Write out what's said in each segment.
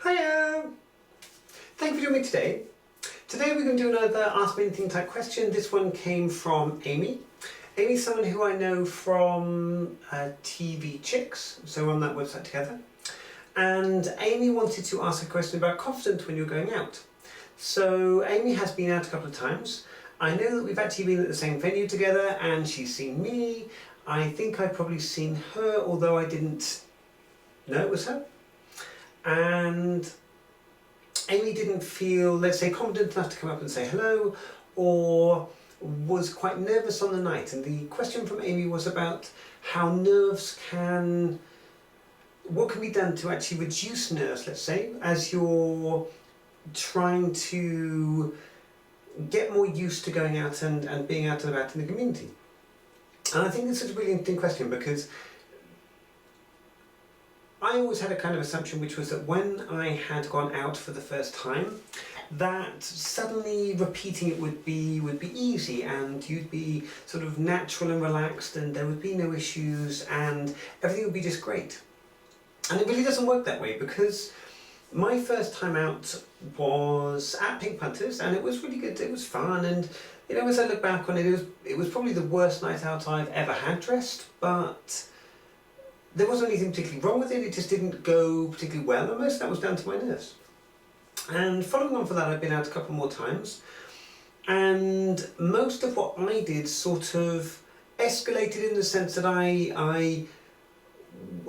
Hiya! Thank you for joining me today. Today we're going to do another Ask Me Anything type question. This one came from Amy. Amy's someone who I know from TV Chicks, so we're on that website together. And Amy wanted to ask a question about confidence when you're going out. So Amy has been out a couple of times. I know that we've actually been at the same venue together and she's seen me. I think I've probably seen her, although I didn't know it was her. And Amy didn't feel, let's say, confident enough to come up and say hello, or was quite nervous on the night. And the question from Amy was about how what can be done to actually reduce nerves, let's say, as you're trying to get more used to going out and being out and about in the community. And I think this is a really interesting question because I always had a kind of assumption, which was that when I had gone out for the first time, that suddenly repeating it would be easy, and you'd be sort of natural and relaxed, and there would be no issues, and everything would be just great. And it really doesn't work that way, because my first time out was at Pink Punters, and it was really good. It was fun, and you know, as I look back on it, it was probably the worst night out I've ever had dressed, but there wasn't anything particularly wrong with it. It just didn't go particularly well, and most of that was down to my nerves. And following on from that, I've been out a couple more times, and most of what I did sort of escalated in the sense that I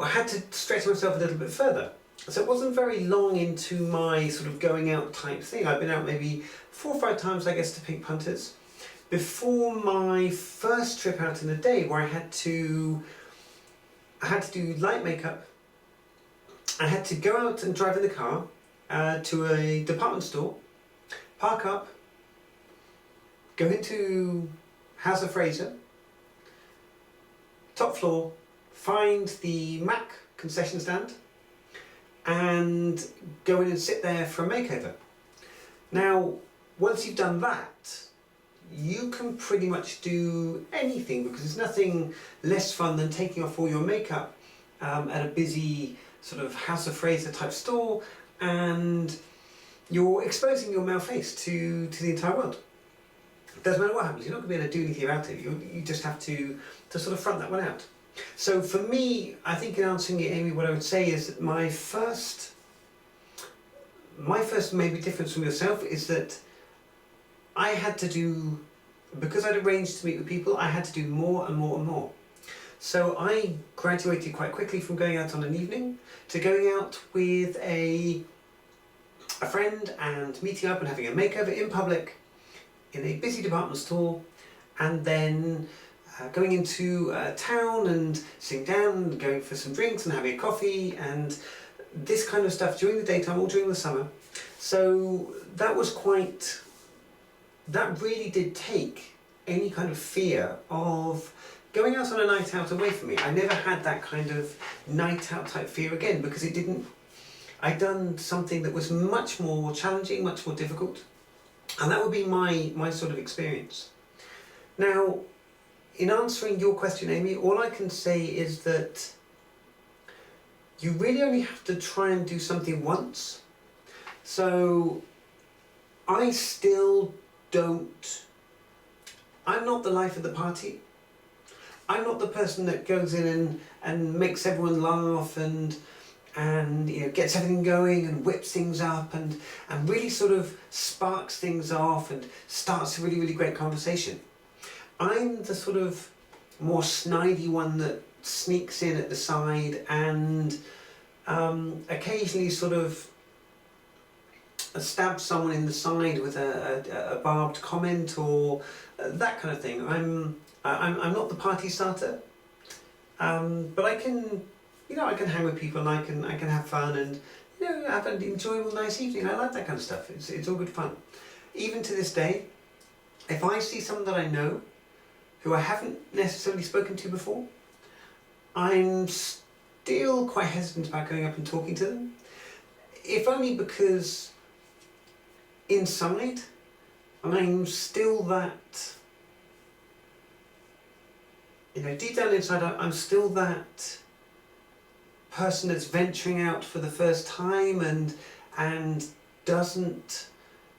had to stretch myself a little bit further. So it wasn't very long into my sort of going out type thing. I've been out maybe 4 or 5 times, I guess, to Pink Punters before my first trip out in the day, where I had to do light makeup. I had to go out and drive in the car to a department store, park up, go into House of Fraser, top floor, find the Mac concession stand, and go in and sit there for a makeover. Now, once you've done that, you can pretty much do anything, because there's nothing less fun than taking off all your makeup at a busy sort of House of Fraser type store, and you're exposing your male face to the entire world. It doesn't matter what happens, you're not going to be able to do anything about it. You just have to sort of front that one out. So for me, I think in answering it, Amy, what I would say is that my first maybe difference from yourself is that I had to do, because I'd arranged to meet with people, I had to do more and more and more. So I graduated quite quickly from going out on an evening to going out with a friend and meeting up and having a makeover in public in a busy department store, and then going into town and sitting down and going for some drinks and having a coffee and this kind of stuff during the daytime, all during the summer. So that really did take any kind of fear of going out on a night out away from me. I never had that kind of night out type fear again, because I'd done something that was much more challenging, much more difficult, and that would be my sort of experience. Now, in answering your question, Amy, all I can say is that you really only have to try and do something once. So I'm not the life of the party. I'm not the person that goes in and makes everyone laugh and you know, gets everything going and whips things up and really sort of sparks things off and starts a really, really great conversation. I'm the sort of more snidey one that sneaks in at the side and occasionally sort of stabs someone in the side with a barbed comment or that kind of thing. I'm not the party starter, but I can hang with people and I can have fun and have an enjoyable, nice evening. I like that kind of stuff. It's all good fun. Even to this day, if I see someone that I know who I haven't necessarily spoken to before, I'm still quite hesitant about going up and talking to them. If only because inside, I'm still that, deep down inside, I'm still that person that's venturing out for the first time and and doesn't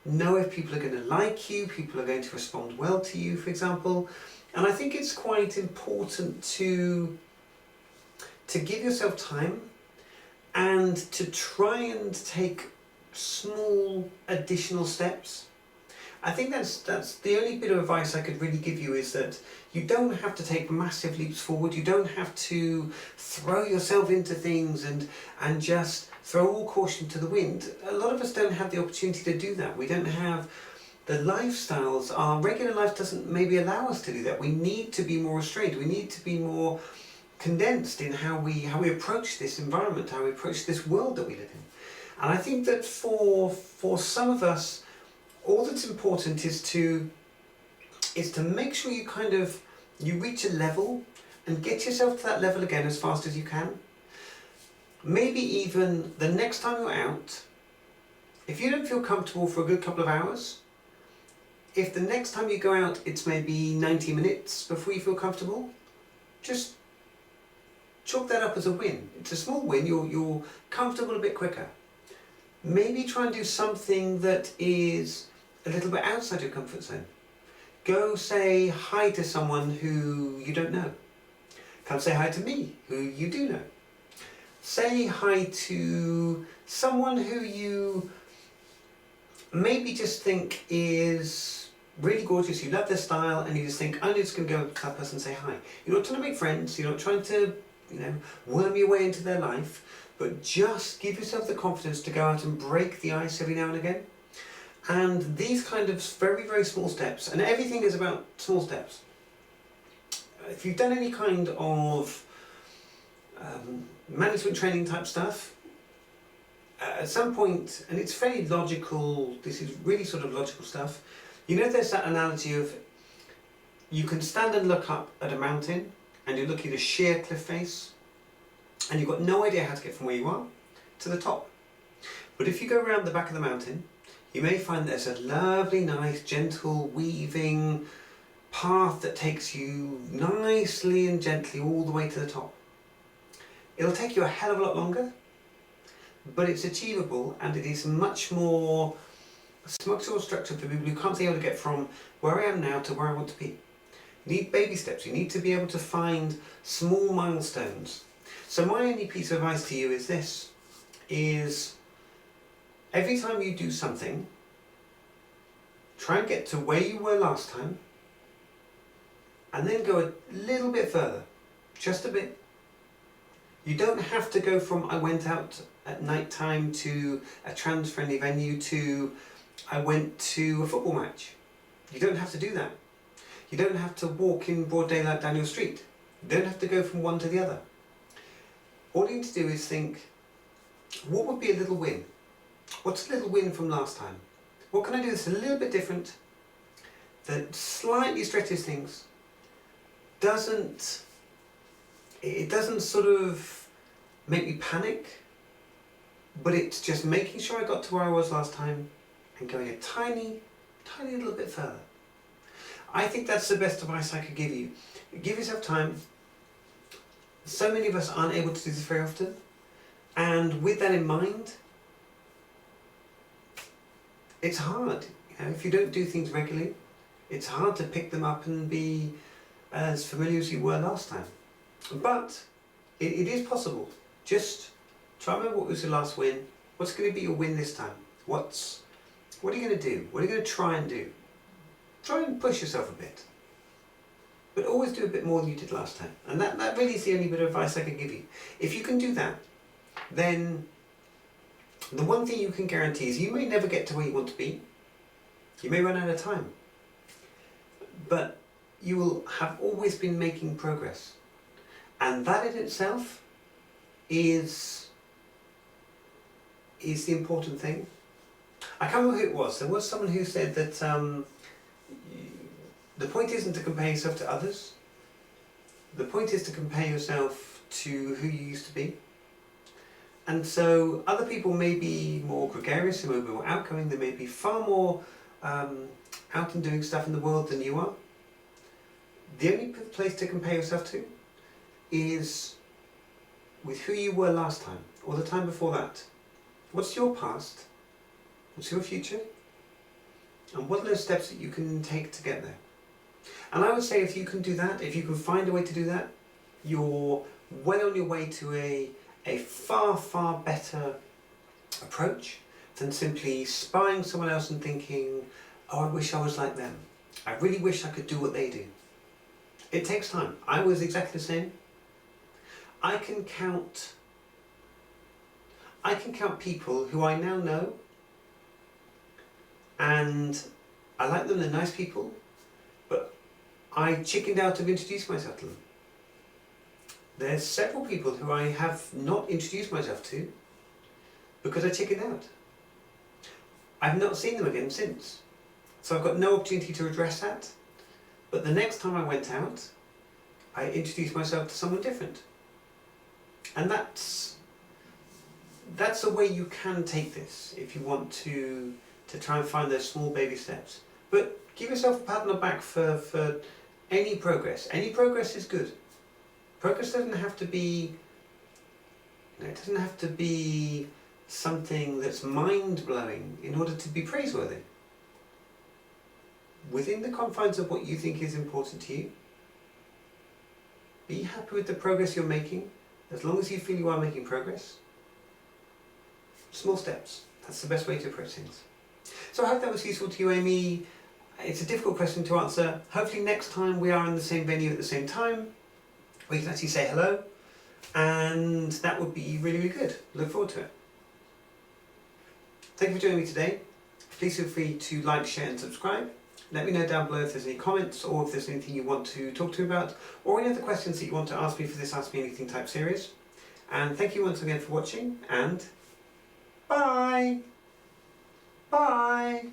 know if people are going to like you, people are going to respond well to you, for example. And I think it's quite important to give yourself time and to try and take small additional steps. I think that's the only bit of advice I could really give you, is that you don't have to take massive leaps forward. You don't have to throw yourself into things and just throw all caution to the wind. A lot of us don't have the opportunity to do that. We don't have the lifestyles. Our regular life doesn't maybe allow us to do that. We need to be more restrained. We need to be more condensed in how we approach this environment, how we approach this world that we live in. And I think that for some of us, all that's important is to make sure you reach a level and get yourself to that level again as fast as you can. Maybe even the next time you're out, if you don't feel comfortable for a good couple of hours, if the next time you go out it's maybe 90 minutes before you feel comfortable, just chalk that up as a win. It's a small win. You're comfortable a bit quicker. Maybe try and do something that is a little bit outside your comfort zone. Go say hi to someone who you don't know. Come say hi to me, who you do know. Say hi to someone who you maybe just think is really gorgeous, you love their style, and you just think, I'm just going to go to that person and say hi. You're not trying to make friends, you're not trying to, worm your way into their life, but just give yourself the confidence to go out and break the ice every now and again. And these kind of very, very small steps, and everything is about small steps. If you've done any kind of management training type stuff, at some point, and it's fairly logical, this is really sort of logical stuff, there's that analogy of you can stand and look up at a mountain and you're looking at a sheer cliff face and you've got no idea how to get from where you are to the top. But if you go around the back of the mountain, you may find there's a lovely, nice, gentle, weaving path that takes you nicely and gently all the way to the top. It'll take you a hell of a lot longer, but it's achievable, and it is much more structured for people who can't be able to get from where I am now to where I want to be. You need baby steps. You need to be able to find small milestones. So my only piece of advice to you is this, is every time you do something, try and get to where you were last time, and then go a little bit further, just a bit. You don't have to go from I went out at night time to a trans-friendly venue to I went to a football match. You don't have to do that. You don't have to walk in broad daylight down your street. You don't have to go from one to the other. All you need to do is think, what would be a little win? What's a little win from last time? What can I do that's a little bit different, that slightly stretches things, it doesn't sort of make me panic, but it's just making sure I got to where I was last time and going a tiny little bit further. I think that's the best advice I could give you. Give yourself time. So many of us aren't able to do this very often, and with that in mind, it's hard. If you don't do things regularly, it's hard to pick them up and be as familiar as you were last time. But it is possible. Just try and remember what was your last win. What's going to be your win this time? What are you going to do? What are you going to try and do? Try and push yourself a bit. But always do a bit more than you did last time. And that really is the only bit of advice I can give you. If you can do that, then the one thing you can guarantee is you may never get to where you want to be. You may run out of time. But you will have always been making progress. And that in itself is the important thing. I can't remember who it was. There was someone who said that the point isn't to compare yourself to others. The point is to compare yourself to who you used to be. And so other people may be more gregarious, they may be more outgoing, they may be far more out and doing stuff in the world than you are. The only place to compare yourself to is with who you were last time, or the time before that. What's your past, What's your future? And what are those steps that you can take to get there? And I would say if you can do that, if you can find a way to do that, you're well on your way to a far, far better approach than simply spying someone else and thinking, oh, I wish I was like them. I really wish I could do what they do. It takes time. I was exactly the same. I can count people who I now know, and I like them, they're nice people, but I chickened out of introducing myself to them. There's several people who I have not introduced myself to because I chickened out. I've not seen them again since. So I've got no opportunity to address that. But the next time I went out, I introduced myself to someone different. And that's a way you can take this if you want to try and find those small baby steps. But give yourself a pat on the back for any progress. Any progress is good. Progress doesn't have to be, it doesn't have to be something that's mind-blowing in order to be praiseworthy. Within the confines of what you think is important to you, be happy with the progress you're making, as long as you feel you are making progress. Small steps, that's the best way to approach things. So I hope that was useful to you, Amy. It's a difficult question to answer. Hopefully next time we are in the same venue at the same time, we can actually say hello, and that would be really, really good. Look forward to it. Thank you for joining me today. Please feel free to like, share and subscribe. Let me know down below if there's any comments or if there's anything you want to talk to me about, or any other questions that you want to ask me for this Ask Me Anything type series. And thank you once again for watching, and bye! Bye!